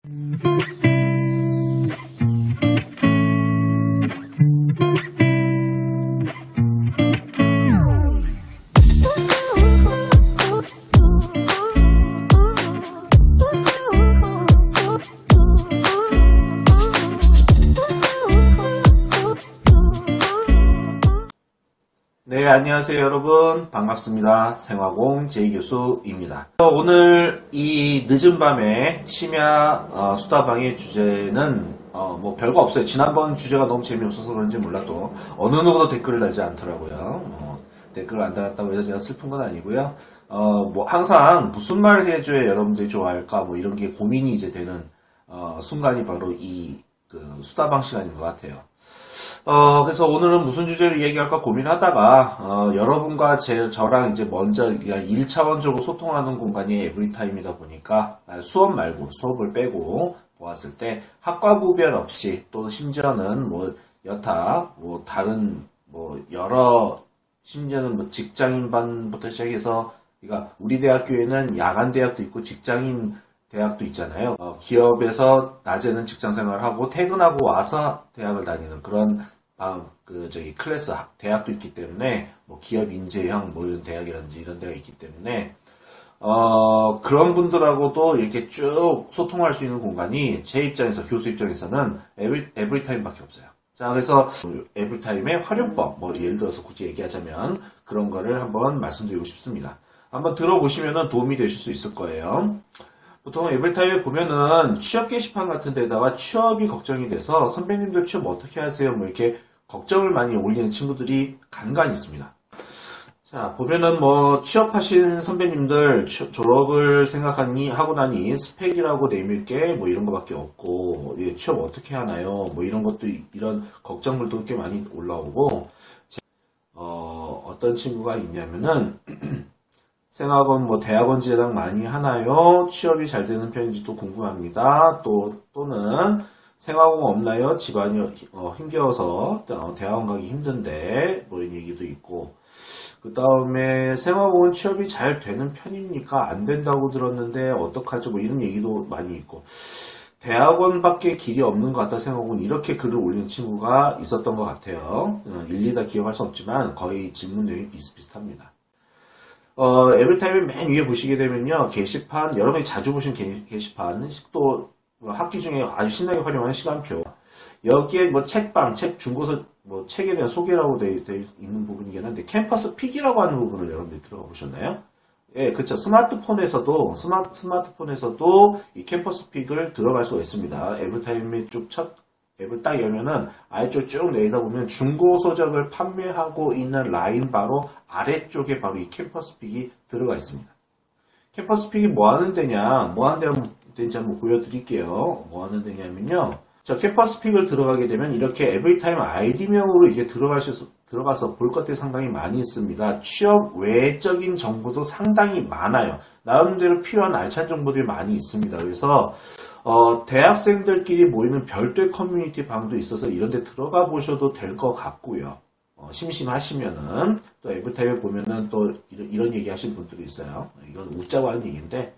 네, 안녕하세요 여러분, 반갑습니다. 생화공 제이교수입니다. 오늘 이 늦은 밤에 심야 수다방의 주제는 뭐 별거 없어요. 지난번 주제가 너무 재미없어서 그런지 몰라도 어느 누구도 댓글을 달지 않더라고요. 댓글을 안 달았다고 해서 제가 슬픈 건 아니고요. 뭐 항상 무슨 말을 해줘야 여러분들이 좋아할까 뭐 이런 게 고민이 이제 되는 순간이 바로 이 수다방 시간인 것 같아요. 그래서 오늘은 무슨 주제를 얘기할까 고민하다가, 여러분과 저랑 이제 먼저 그냥 1차원적으로 소통하는 공간이 에브리타임이다 보니까, 수업 말고, 수업을 빼고 보았을 때, 학과 구별 없이, 또 심지어는 뭐, 여타, 뭐, 다른, 뭐, 심지어는 뭐, 직장인반부터 시작해서, 그러니까, 우리 대학교에는 야간대학도 있고, 직장인 대학도 있잖아요. 기업에서 낮에는 직장 생활을 하고 퇴근하고 와서 대학을 다니는 그런 클래스 대학도 있기 때문에 뭐 기업 인재형 뭐 이런 대학이라든지 이런 데가 있기 때문에 그런 분들하고도 이렇게 쭉 소통할 수 있는 공간이 제 입장에서 교수 입장에서는 에브리타임밖에 없어요. 자, 그래서 에브리타임의 활용법 뭐 예를 들어서 굳이 얘기하자면 그런 거를 한번 말씀드리고 싶습니다. 한번 들어보시면 도움이 되실 수 있을 거예요. 보통 에브리타임에 보면은 취업 게시판 같은 데다가 취업이 걱정이 돼서 선배님들 취업 어떻게 하세요? 뭐 이렇게 걱정을 많이 올리는 친구들이 간간히 있습니다. 자, 보면은 뭐 취업하신 선배님들 졸업을 하고 나니 스펙이라고 내밀 게 뭐 이런 거밖에 없고, 취업 어떻게 하나요? 뭐 이런 것도, 이런 걱정들도 꽤 많이 올라오고, 어떤 친구가 있냐면은, 생학원, 뭐, 대학원 진학 많이 하나요? 취업이 잘 되는 편인지도 궁금합니다. 또는, 생학원 없나요? 집안이, 힘겨워서, 대학원 가기 힘든데, 뭐, 이런 얘기도 있고. 그 다음에, 생학원 취업이 잘 되는 편입니까? 안 된다고 들었는데, 어떡하죠? 뭐, 이런 얘기도 많이 있고. 대학원밖에 길이 없는 것 같다, 생학원. 이렇게 글을 올린 친구가 있었던 것 같아요. 일일이 다 기억할 수 없지만, 거의 질문 내용이 비슷비슷합니다. 에브리타임의 맨 위에 보시게 되면요, 게시판, 여러분이 자주 보신 게시판, 또, 학기 중에 아주 신나게 활용하는 시간표. 여기에 뭐 책방, 중고서, 뭐 책에 대한 소개라고 되어 있는 부분이긴 한데, 캠퍼스 픽이라고 하는 부분을 여러분들이 들어가 보셨나요? 예, 그쵸. 스마트폰에서도 이 캠퍼스 픽을 들어갈 수가 있습니다. 에브리타임의 앱을 딱 열면은 아래 쭉 내리다 보면 중고서적을 판매하고 있는 라인 바로 아래쪽에 바로 이 캠퍼스 픽이 들어가 있습니다. 캠퍼스 픽이 뭐 하는 데인지 한번 보여드릴게요. 뭐 하는 데냐면요. 자, 캠퍼스 픽을 들어가게 되면 이렇게 에브리타임 아이디명으로 이게 들어가서 볼 것들이 상당히 많이 있습니다. 취업 외적인 정보도 상당히 많아요. 나름대로 필요한 알찬 정보들이 많이 있습니다. 그래서 대학생들끼리 모이는 별도의 커뮤니티 방도 있어서 이런 데 들어가 보셔도 될 것 같고요. 심심하시면은 또 에브리타임에 보면은 또 이런 얘기 하시는 분들이 있어요. 이건 웃자고 하는 얘기인데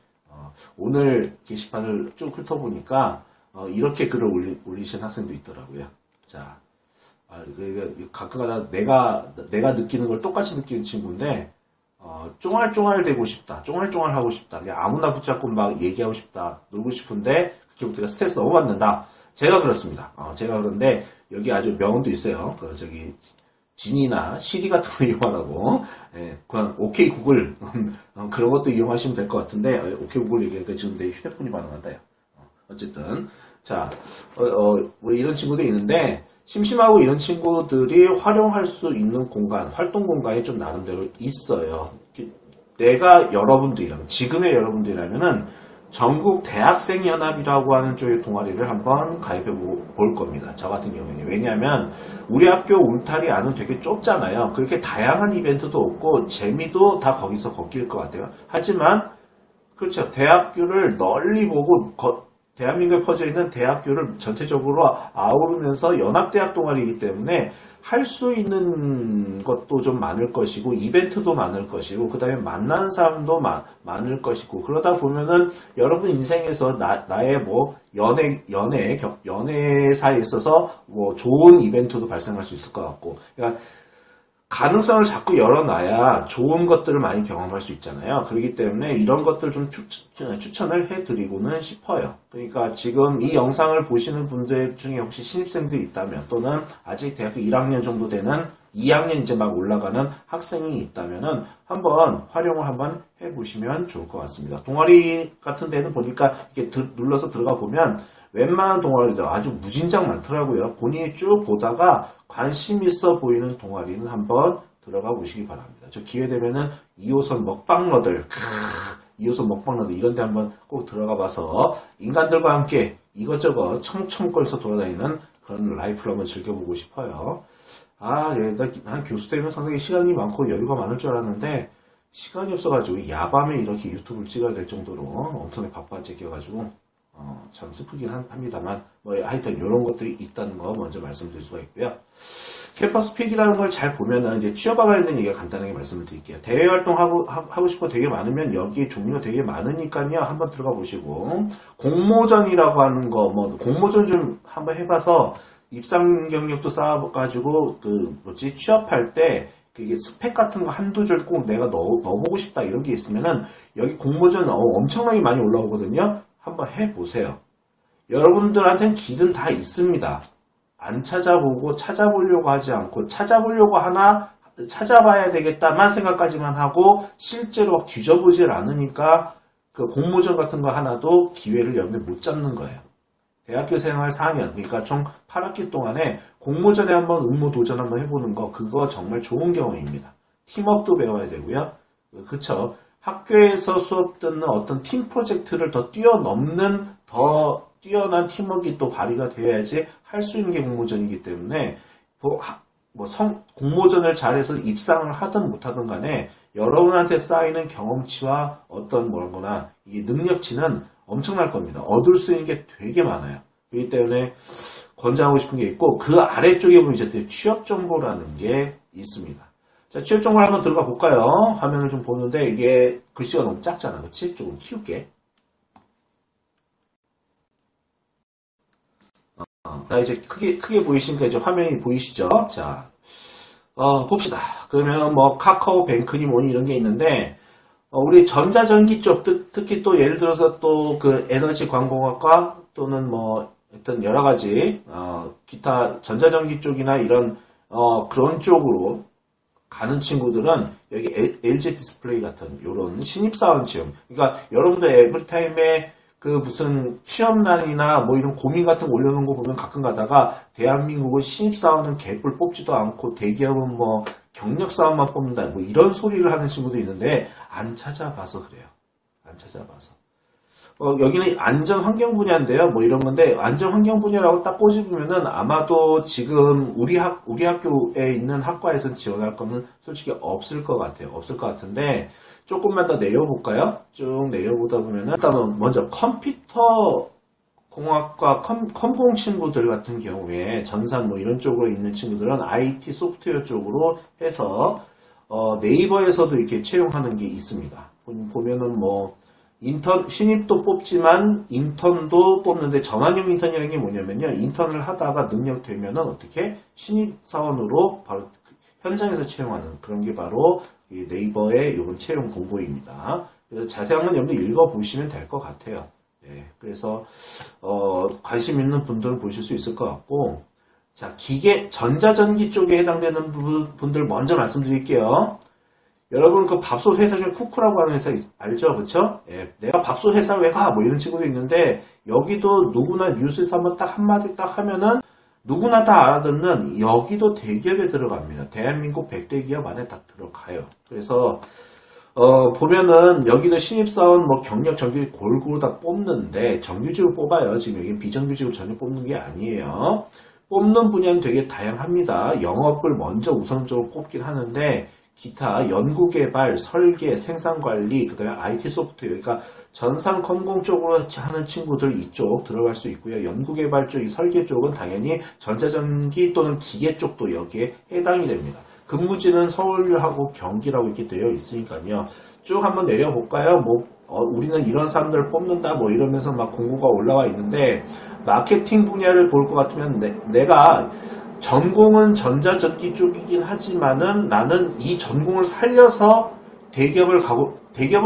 오늘 게시판을 쭉 훑어보니까 이렇게 글을 올리신 학생도 있더라고요. 자, 가끔가다 내가 느끼는 걸 똑같이 느끼는 친구인데 쫑알쫑알 되고 싶다. 쫑알쫑알 하고 싶다. 그냥 아무나 붙잡고 막 얘기하고 싶다. 놀고 싶은데 그렇게 스트레스 너무 받는다. 제가 그렇습니다. 제가 그런데 여기 아주 명언도 있어요. 진이나 시리 같은 거 이용하라고. 예, 그냥 오케이 구글 그런 것도 이용하시면 될 것 같은데 오케이 구글 얘기하니까 지금 내 휴대폰이 반응한다요. 어쨌든 자, 뭐 이런 친구들이 있는데 심심하고 이런 친구들이 활용할 수 있는 공간, 활동 공간이 좀 나름대로 있어요. 내가 여러분들이라면, 지금의 여러분들이라면은 전국 대학생연합이라고 하는 쪽의 동아리를 한번 가입해 볼 겁니다. 저 같은 경우에는. 왜냐하면 우리 학교 울타리 안은 되게 좁잖아요. 그렇게 다양한 이벤트도 없고 재미도 다 거기서 걷길 것 같아요. 하지만 그렇죠. 대학교를 널리 보고 대한민국에 퍼져 있는 대학교를 전체적으로 아우르면서 연합대학 동아리이기 때문에 할 수 있는 것도 좀 많을 것이고, 이벤트도 많을 것이고, 그 다음에 만나는 사람도 많을 것이고, 그러다 보면은 여러분 인생에서 나의 뭐, 연애사에 있어서 뭐, 좋은 이벤트도 발생할 수 있을 것 같고, 그러니까 가능성을 자꾸 열어놔야 좋은 것들을 많이 경험할 수 있잖아요. 그렇기 때문에 이런 것들 좀 추천을 해드리고는 싶어요. 그러니까 지금 이 영상을 보시는 분들 중에 혹시 신입생들이 있다면, 또는 아직 대학교 1학년 정도 되는 2학년 이제 막 올라가는 학생이 있다면은 한번 활용을 한번 해보시면 좋을 것 같습니다. 동아리 같은 데는 보니까 이렇게 눌러서 들어가 보면 웬만한 동아리들 아주 무진장 많더라고요. 본인이 쭉 보다가 관심 있어 보이는 동아리는 한번 들어가 보시기 바랍니다. 저 기회 되면은 2호선 먹방러들, 2호선 먹방러들 이런 데 한번 꼭 들어가 봐서 인간들과 함께 이것저것 청청거려서 돌아다니는 그런 라이프를 한번 즐겨보고 싶어요. 난 교수 되면 상당히 시간이 많고 여유가 많을 줄 알았는데 시간이 없어가지고 야밤에 이렇게 유튜브를 찍어야 될 정도로 엄청나게 바빠지겨가지고 참 슬프긴 합니다만 뭐 하여튼 이런 것들이 있다는 거 먼저 말씀드릴 수가 있고요. 캠퍼스 픽이라는 걸 잘 보면은 이제 취업과 관련된 얘기를 간단하게 말씀을 드릴게요. 대외 활동하고 싶은 거 되게 많으면 여기에 종류가 되게 많으니까요. 한번 들어가 보시고, 공모전이라고 하는 거, 뭐 공모전 좀 한번 해봐서 입상 경력도 쌓아가지고 취업할 때 그게 스펙 같은 거 한두 줄 꼭 내가 넣어보고 싶다 이런 게 있으면은 여기 공모전 엄청나게 많이 올라오거든요. 한번 해보세요. 여러분들한테는 길은 다 있습니다. 안 찾아보고 찾아보려고 하지 않고 찾아보려고 하나 찾아봐야 되겠다만 생각까지만 하고 실제로 막 뒤져보질 않으니까 그 공모전 같은 거 하나도 기회를 여러분이 못 잡는 거예요. 대학교 생활 4년, 그러니까 총 8학기 동안에 공모전에 한번 응모 도전 한번 해보는 거, 그거 정말 좋은 경험입니다. 팀워크도 배워야 되고요. 그쵸? 학교에서 수업 듣는 어떤 팀 프로젝트를 더 뛰어넘는 더 뛰어난 팀워크가 또 발휘가 되어야지 할 수 있는 게 공모전이기 때문에 공모전을 잘해서 입상을 하든 못하든 간에 여러분한테 쌓이는 경험치와 어떤 뭐라거나 이 능력치는 엄청날 겁니다. 얻을 수 있는 게 되게 많아요. 그렇기 때문에 권장하고 싶은 게 있고, 그 아래쪽에 보면 이제 취업 정보라는 게 있습니다. 자, 취업 정보를 한번 들어가 볼까요? 화면을 좀 보는데 이게 글씨가 너무 작잖아. 그치? 조금 키울게. 자, 이제 크게 보이시니까 이제 화면이 보이시죠? 자, 봅시다. 그러면 뭐 카카오뱅크니 뭐니 이런 게 있는데, 우리 전자전기 쪽, 특히 또 예를 들어서 또 그 에너지 광공학과 또는 뭐 어떤 여러 가지, 기타 전자전기 쪽이나 이런, 그런 쪽으로 가는 친구들은 여기 LG 디스플레이 같은 요런 신입사원 채용. 그러니까 여러분들 에브리타임에 그 무슨 취업난이나 뭐 이런 고민 같은 거 올려놓은 거 보면 가끔 가다가 대한민국은 신입사원은 개뿔 뽑지도 않고 대기업은 뭐 경력사원만 뽑는다 뭐 이런 소리를 하는 친구도 있는데 안 찾아봐서 그래요. 안 찾아봐서. 여기는 안전환경 분야인데요. 뭐 이런 건데 안전환경 분야라고 딱 꼬집으면은 아마도 지금 우리 학교에 있는 학과에서 지원할 거는 솔직히 없을 것 같아요. 없을 것 같은데 조금만 더 내려볼까요? 쭉 내려보다 보면은 일단은 먼저 컴퓨터 공학과 컴공 친구들 같은 경우에 전산 뭐 이런 쪽으로 있는 친구들은 IT 소프트웨어 쪽으로 해서 네이버에서도 이렇게 채용하는 게 있습니다. 보면은 뭐 신입도 뽑지만 인턴도 뽑는데 전환형 인턴이라는 게 뭐냐면요. 인턴을 하다가 능력 되면은 어떻게 신입사원으로 바로 현장에서 채용하는 그런 게 바로 이 네이버의 이번 채용 공고입니다. 그래서 자세한 건 여러분들 읽어보시면 될 것 같아요. 네, 그래서 관심 있는 분들은 보실 수 있을 것 같고, 자, 전자전기 쪽에 해당되는 분들 먼저 말씀드릴게요. 여러분 그 밥솥 회사 중에 쿠쿠라고 하는 회사 알죠? 그쵸? 예, 내가 밥솥 회사 왜 가? 뭐 이런 친구도 있는데 여기도 누구나 뉴스에서 한번 딱 한마디 딱 하면은 누구나 다 알아듣는 여기도 대기업에 들어갑니다. 대한민국 100대 기업 안에 딱 들어가요. 그래서 보면은 여기는 신입사원 뭐 경력 정규직 골고루 다 뽑는데 정규직으로 뽑아요. 지금 여기는 비정규직으로 전혀 뽑는 게 아니에요. 뽑는 분야는 되게 다양합니다. 영업을 먼저 우선적으로 뽑긴 하는데 기타 연구개발, 설계, 생산관리, 그 다음에 IT 소프트웨어, 그러니까 전산컴공 쪽으로 하는 친구들 이쪽 들어갈 수 있고요. 연구개발 쪽, 설계 쪽은 당연히 전자전기 또는 기계 쪽도 여기에 해당이 됩니다. 근무지는 서울하고 경기라고 이렇게 되어 있으니까요. 쭉 한번 내려볼까요? 우리는 이런 사람들을 뽑는다 뭐 이러면서 막 공고가 올라와 있는데, 마케팅 분야를 볼 것 같으면 내가 전공은 전자전기 쪽이긴 하지만은 나는 이 전공을 살려서 대기업을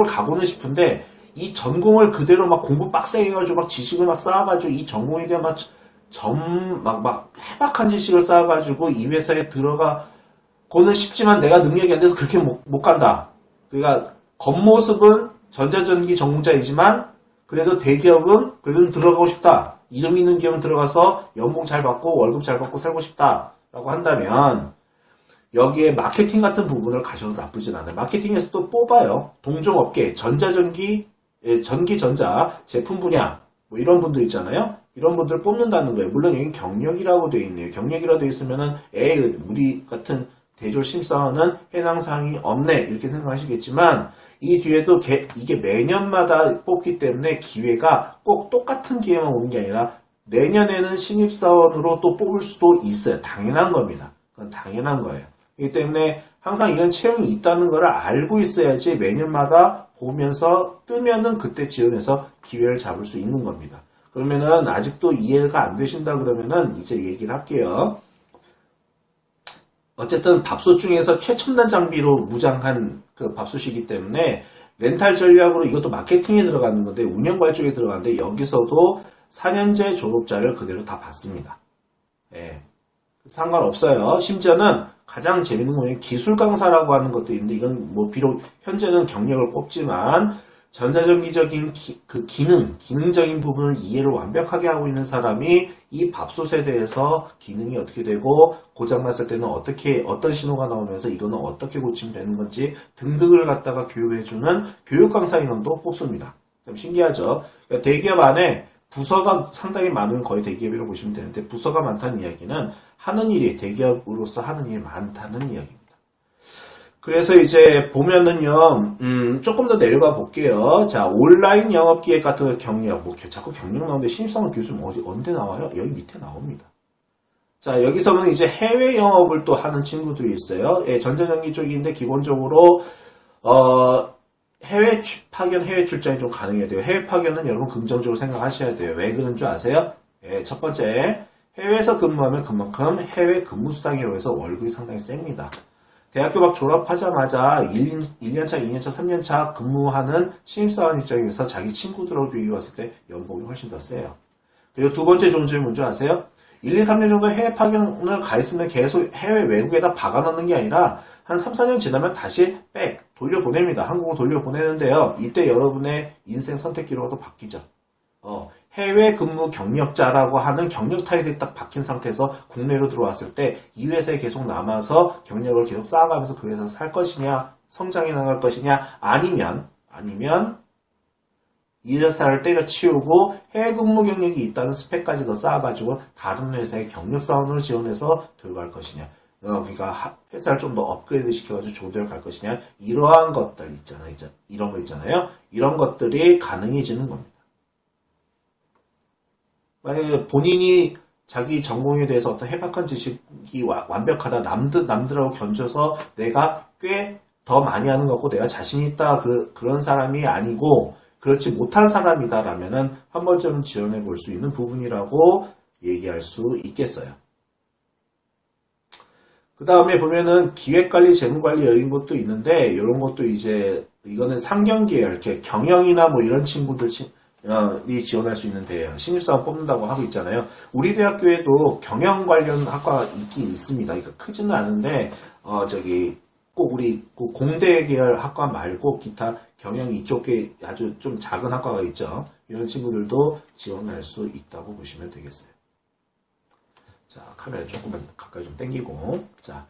가고는 싶은데, 이 전공을 그대로 막 공부 빡세게 해가지고 막 지식을 막 쌓아가지고 이 전공에 대한 막 해박한 지식을 쌓아가지고 이 회사에 들어가고는 싶지만 내가 능력이 안 돼서 그렇게 못 간다. 그러니까 겉모습은 전자전기 전공자이지만 그래도 대기업은 그래도 들어가고 싶다. 이름 있는 기업은 들어가서 연봉 잘 받고 월급 잘 받고 살고 싶다라고 한다면 여기에 마케팅 같은 부분을 가셔도 나쁘진 않아요. 마케팅에서 또 뽑아요. 동종업계, 전자전기, 전기전자 제품 분야 뭐 이런 분들 있잖아요. 이런 분들 뽑는다는 거예요. 물론 여기 경력이라고 되어 있네요. 경력이라고 되어 있으면은 우리 같은 대졸 심사원은 해당 사항이 없네 이렇게 생각하시겠지만, 이 뒤에도 이게 매년마다 뽑기 때문에 기회가 꼭 똑같은 기회만 오는 게 아니라 내년에는 신입사원으로 또 뽑을 수도 있어요. 당연한 겁니다. 그건 당연한 거예요. 그렇기 때문에 항상 이런 채용이 있다는 걸 알고 있어야지 매년마다 보면서 뜨면은 그때 지원해서 기회를 잡을 수 있는 겁니다. 그러면은 아직도 이해가 안 되신다 그러면은 이제 얘기를 할게요. 어쨌든 밥솥 중에서 최첨단 장비로 무장한 그 밥솥이기 때문에 렌탈 전략으로 이것도 마케팅에 들어가는 건데 운영관 쪽에 들어가는데 여기서도 4년제 졸업자를 그대로 다 받습니다. 예. 상관없어요. 심지어는 가장 재밌는 건 기술 강사라고 하는 것도 있는데, 이건 뭐 비록 현재는 경력을 뽑지만 전자전기적인 기능적인 부분을 이해를 완벽하게 하고 있는 사람이 이 밥솥에 대해서 기능이 어떻게 되고 고장났을 때는 어떤 신호가 나오면서 이거는 어떻게 고치면 되는 건지 등등을 갖다가 교육해주는 교육 강사 인원도 뽑습니다. 참 신기하죠? 그러니까 대기업 안에 부서가 상당히 많은, 거의 대기업이라고 보시면 되는데, 부서가 많다는 이야기는 하는 일이 대기업으로서 하는 일이 많다는 이야기입니다. 그래서 이제 보면은요, 조금 더 내려가 볼게요. 자, 온라인 영업기획 같은 경력, 자꾸 경력 나오는데 신입사원 교수님 언제 나와요? 여기 밑에 나옵니다. 자, 여기서는 이제 해외 영업을 또 하는 친구들이 있어요. 예, 전자전기 쪽인데 기본적으로, 해외 파견, 해외 출장이 좀 가능해야 돼요. 해외 파견은 여러분 긍정적으로 생각하셔야 돼요. 왜 그런 줄 아세요? 예, 첫 번째, 해외에서 근무하면 그만큼 해외 근무 수당이라고 해서 월급이 상당히 셉니다. 대학교 막 졸업하자마자 1년차, 2년차, 3년차 근무하는 신입사원 입장에서 자기 친구들하고 비교했을 때 연봉이 훨씬 더 세요. 그리고 두 번째 좋은 점이 뭔지 아세요? 1, 2, 3년 정도 해외 파견을 가 있으면 계속 해외 외국에다 박아놓는 게 아니라 한 3, 4년 지나면 다시 돌려보냅니다. 한국으로 돌려보내는데요. 이때 여러분의 인생 선택기로도 바뀌죠. 해외 근무 경력자라고 하는 경력 타이틀이 딱 박힌 상태에서 국내로 들어왔을 때 이 회사에 계속 남아서 경력을 계속 쌓아가면서 그 회사에서 살 것이냐, 성장해 나갈 것이냐, 아니면 이 회사를 때려치우고 해외 근무 경력이 있다는 스펙까지 더 쌓아가지고 다른 회사의 경력 사원으로 지원해서 들어갈 것이냐, 그러니까 회사를 좀 더 업그레이드 시켜가지고 좋은 데로 갈 것이냐, 이러한 것들 있잖아요. 이런 거 있잖아요. 이런 것들이 가능해지는 겁니다. 만약에 본인이 자기 전공에 대해서 어떤 해박한 지식이 완벽하다, 남들하고 견줘서 내가 꽤 더 많이 하는 것 같고 내가 자신 있다, 그런 사람이 아니고 그렇지 못한 사람이다라면은 한 번쯤은 지원해 볼 수 있는 부분이라고 얘기할 수 있겠어요. 그 다음에 보면은 기획관리, 재무관리 열린 것도 있는데, 이런 것도 이제, 이거는 상경계열, 이렇게 경영이나 뭐 이런 친구들이 지원할 수 있는데, 신입사원 뽑는다고 하고 있잖아요. 우리 대학교에도 경영 관련 학과가 있긴 있습니다. 그러니까 크지는 않은데, 꼭 우리 공대 계열 학과 말고 기타 경영 이쪽에 아주 좀 작은 학과가 있죠. 이런 친구들도 지원할 수 있다고 보시면 되겠어요. 자, 카메라 조금만 가까이 좀 당기고. 자,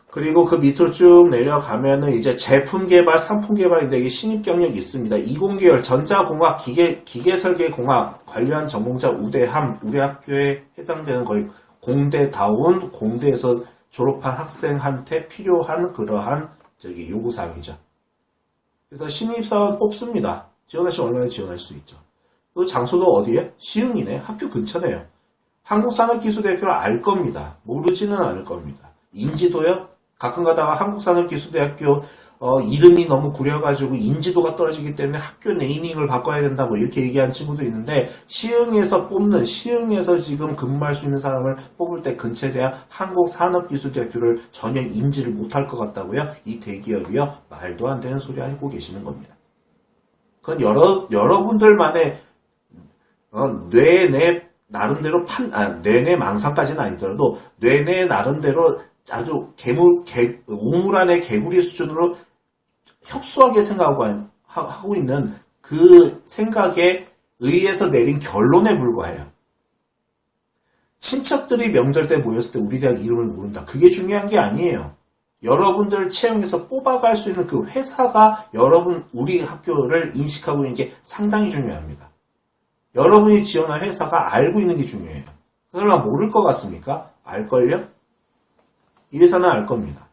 그리고 그 밑으로 쭉 내려가면은 이제 제품 개발, 상품 개발인데 이게 신입 경력이 있습니다. 20계열 전자공학, 기계설계공학 관련 전공자 우대함, 우리 학교에 해당되는 거의 공대다운, 공대에서 졸업한 학생한테 필요한 그러한 요구사항이죠. 그래서 신입사원 뽑습니다. 지원하시면 얼마나 지원할 수 있죠. 또 장소도 어디에? 시흥이네. 학교 근처네요. 한국산업기술대학교를 알 겁니다. 모르지는 않을 겁니다. 인지도요? 가끔 가다가 한국산업기술대학교 이름이 너무 구려가지고 인지도가 떨어지기 때문에 학교 네이밍을 바꿔야 된다 뭐 이렇게 얘기하는 친구도 있는데 시흥에서 지금 근무할 수 있는 사람을 뽑을 때 근처에 대한 한국산업기술대학교를 전혀 인지를 못할 것 같다고요? 이 대기업이요? 말도 안 되는 소리 하고 계시는 겁니다. 그건 여러분들만의 뇌내 나름대로 뇌내 망상까지는 아니더라도 뇌내 나름대로 아주 우물 안의 개구리 수준으로 협소하게 생각하고 있는 그 생각에 의해서 내린 결론에 불과해요. 친척들이 명절 때 모였을 때 우리 대학 이름을 모른다. 그게 중요한 게 아니에요. 여러분들을 채용해서 뽑아갈 수 있는 그 회사가 우리 학교를 인식하고 있는 게 상당히 중요합니다. 여러분이 지원한 회사가 알고 있는 게 중요해요. 설마 모를 것 같습니까? 알걸요? 이 회사는 알 겁니다.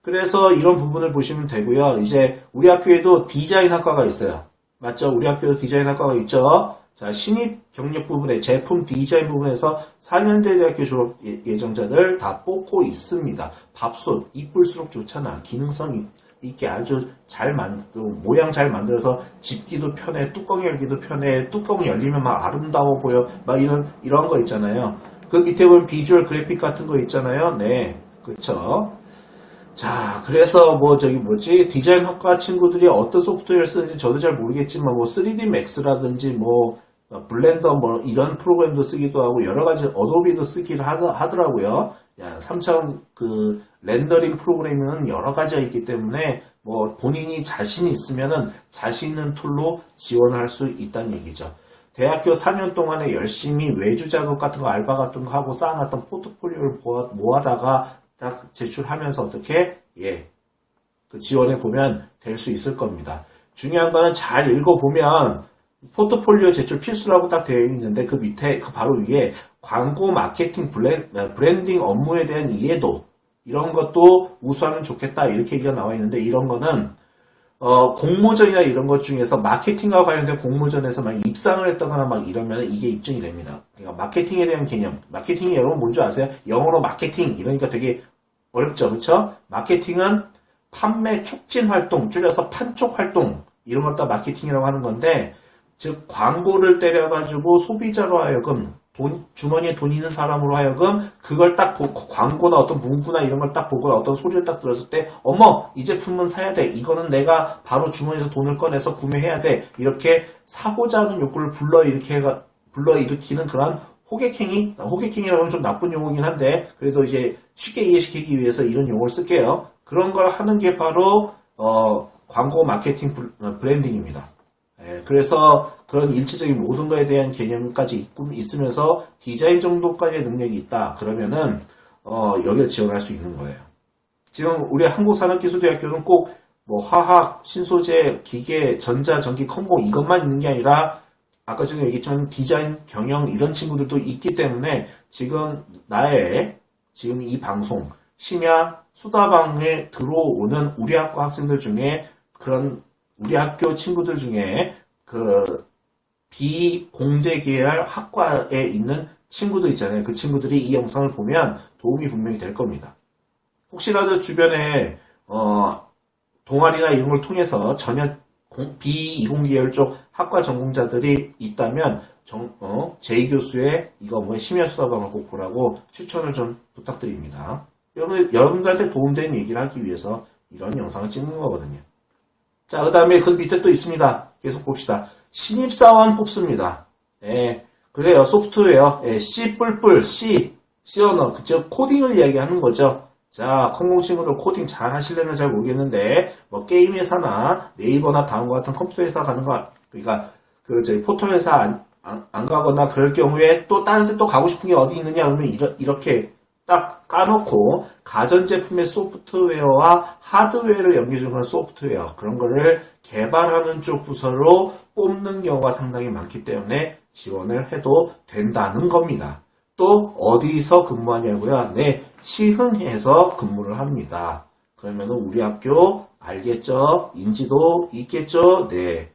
그래서 이런 부분을 보시면 되고요. 이제 우리 학교에도 디자인학과가 있어요. 맞죠? 우리 학교도 디자인학과가 있죠. 자, 신입 경력 부분에 제품 디자인 부분에서 4년대 대학교 졸업 예정자들 다 뽑고 있습니다. 밥솥 이쁠수록 좋잖아. 기능성 있게 아주 모양 잘 만들어서 집기도 편해, 뚜껑 열기도 편해, 뚜껑 열리면 막 아름다워 보여, 막 이런 거 있잖아요. 그 밑에 보면 비주얼 그래픽 같은 거 있잖아요. 네, 그쵸. 자, 그래서 디자인 학과 친구들이 어떤 소프트웨어를 쓰는지 저도 잘 모르겠지만 3D Max라든지 블렌더 이런 프로그램도 쓰기도 하고 여러 가지 어도비도 쓰기도 하더라고요. 3차원 렌더링 프로그램은 여러 가지가 있기 때문에 본인이 자신이 있으면은 자신 있는 툴로 지원할 수 있다는 얘기죠. 대학교 4년 동안에 열심히 외주 작업 같은 거, 알바 같은 거 하고 쌓아놨던 포트폴리오를 모아다가 딱 제출하면서 어떻게, 그 지원해 보면 될 수 있을 겁니다. 중요한 거는 잘 읽어보면 포트폴리오 제출 필수라고 딱 되어 있는데 그 밑에, 그 바로 위에 광고, 마케팅, 브랜딩 업무에 대한 이해도, 이런 것도 우수하면 좋겠다. 이렇게 얘기가 나와 있는데 이런 거는 공모전이나 이런 것 중에서 마케팅과 관련된 공모전에서 막 입상을 했다거나 막 이러면 이게 입증이 됩니다. 그러니까 마케팅에 대한 개념. 마케팅이 여러분 뭔지 아세요? 영어로 마케팅 이러니까 되게 어렵죠. 그렇죠? 마케팅은 판매 촉진 활동, 줄여서 판촉 활동 이런 걸 다 마케팅이라고 하는 건데 즉 광고를 때려가지고 소비자로 하여금 주머니에 돈 있는 사람으로 하여금 그걸 딱 보고 광고나 어떤 문구나 이런 걸 딱 보고 어떤 소리를 딱 들었을 때 어머 이 제품은 사야 돼 이거는 내가 바로 주머니에서 돈을 꺼내서 구매해야 돼 이렇게 사고자 하는 욕구를 불러일으키는 그런 호객행위라고 하면 좀 나쁜 용어긴 한데 그래도 이제 쉽게 이해시키기 위해서 이런 용어를 쓸게요. 그런 걸 하는 게 바로 광고 마케팅 브랜딩입니다. 그래서 그런 일체적인 모든 거에 대한 개념까지 있으면서 디자인 정도까지의 능력이 있다. 그러면은 여기를 지원할 수 있는 거예요. 지금 우리 한국산업기술대학교는 꼭 화학, 신소재, 기계, 전자, 전기, 컴공 이것만 있는 게 아니라 아까 전에 얘기했지만 디자인, 경영 이런 친구들도 있기 때문에 지금 지금 이 방송 심야 수다방에 들어오는 우리 학과 학생들 중에 그런 우리 학교 친구들 중에 비공대 계열 학과에 있는 친구들 있잖아요. 그 친구들이 이 영상을 보면 도움이 분명히 될 겁니다. 혹시라도 주변에 동아리나 이런 걸 통해서 전혀 비이공 계열 쪽 학과 전공자들이 있다면 제이 교수의 심야 수다방을 꼭 보라고 추천을 좀 부탁드립니다. 여러분들한테 도움되는 얘기를 하기 위해서 이런 영상을 찍는 거거든요. 자, 그 다음에 그 밑에 또 있습니다. 계속 봅시다. 신입사원 뽑습니다. 그래요. 소프트웨어. C 언어. 그쵸? 코딩을 이야기하는 거죠. 자, 컴공 친구들 코딩 잘 하실려나 잘 모르겠는데, 게임 회사나 네이버나 다음과 같은 컴퓨터 회사 가는 거, 그러니까, 포털 회사 안 가거나 그럴 경우에 또 다른 데 또 가고 싶은 게 어디 있느냐 그러면 이렇게 딱 까놓고 가전제품의 소프트웨어와 하드웨어를 연계해주는 그런 소프트웨어 그런 거를 개발하는 쪽 부서로 뽑는 경우가 상당히 많기 때문에 지원을 해도 된다는 겁니다. 또 어디서 근무하냐고요? 네, 시흥에서 근무를 합니다. 그러면은 우리 학교 알겠죠? 인지도 있겠죠? 네.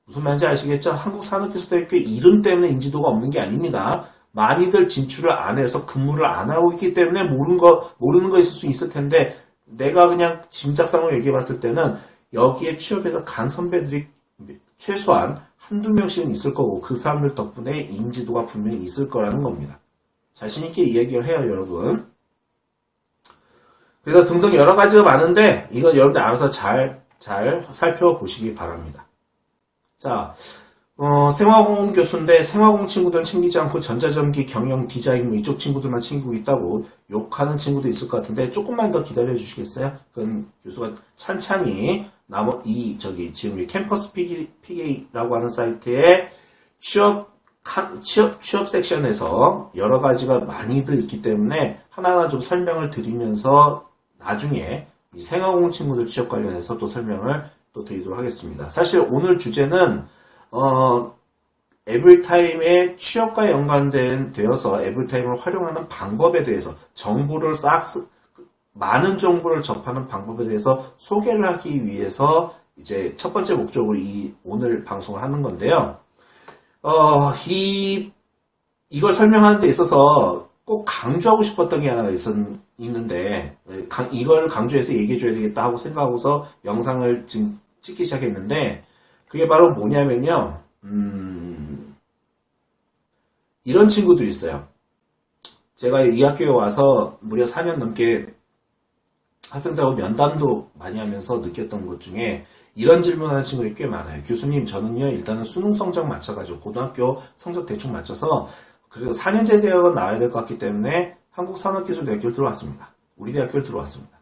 무슨 말인지 아시겠죠? 한국산업기술대학교 이름 때문에 인지도가 없는 게 아닙니다. 많이들 진출을 안 해서 근무를 안 하고 있기 때문에 모르는 거 있을 수 있을 텐데, 내가 그냥 짐작상으로 얘기해 봤을 때는 여기에 취업해서 간 선배들이 최소한 한두 명씩은 있을 거고, 그 사람들 덕분에 인지도가 분명히 있을 거라는 겁니다. 자신있게 이야기를 해요, 여러분. 그래서 등등 여러 가지가 많은데, 이건 여러분들 알아서 잘 살펴보시기 바랍니다. 자, 생화공 교수인데 생화공 친구들은 챙기지 않고 전자전기, 경영, 디자인 뭐 이쪽 친구들만 챙기고 있다고 욕하는 친구도 있을 것 같은데 조금만 더 기다려 주시겠어요? 그건 교수가 찬찬히 지금 이 캠퍼스 PK라고 하는 사이트에 취업 섹션에서 여러 가지가 많이들 있기 때문에 하나하나 좀 설명을 드리면서 나중에 이 생화공 친구들 취업 관련해서 또 설명을 또 드리도록 하겠습니다. 사실 오늘 주제는 에브리타임의 취업과 연관되어서 에브리타임을 활용하는 방법에 대해서 많은 정보를 접하는 방법에 대해서 소개를 하기 위해서 이제 첫 번째 목적으로 오늘 방송을 하는 건데요. 이걸 설명하는 데 있어서 꼭 강조하고 싶었던 게 하나 있는데, 이걸 강조해서 얘기해줘야 되겠다 하고 생각하고서 영상을 지금 찍기 시작했는데, 그게 바로 뭐냐면요, 이런 친구들이 있어요. 제가 이 학교에 와서 무려 4년 넘게 학생들하고 면담도 많이 하면서 느꼈던 것 중에 이런 질문하는 친구들이 꽤 많아요. 교수님, 저는요, 일단은 수능 성적 맞춰가지고 고등학교 성적 대충 맞춰서 그래도 4년제 대학은 나와야 될 것 같기 때문에 한국산업기술대학교를 들어왔습니다. 우리 대학교를 들어왔습니다.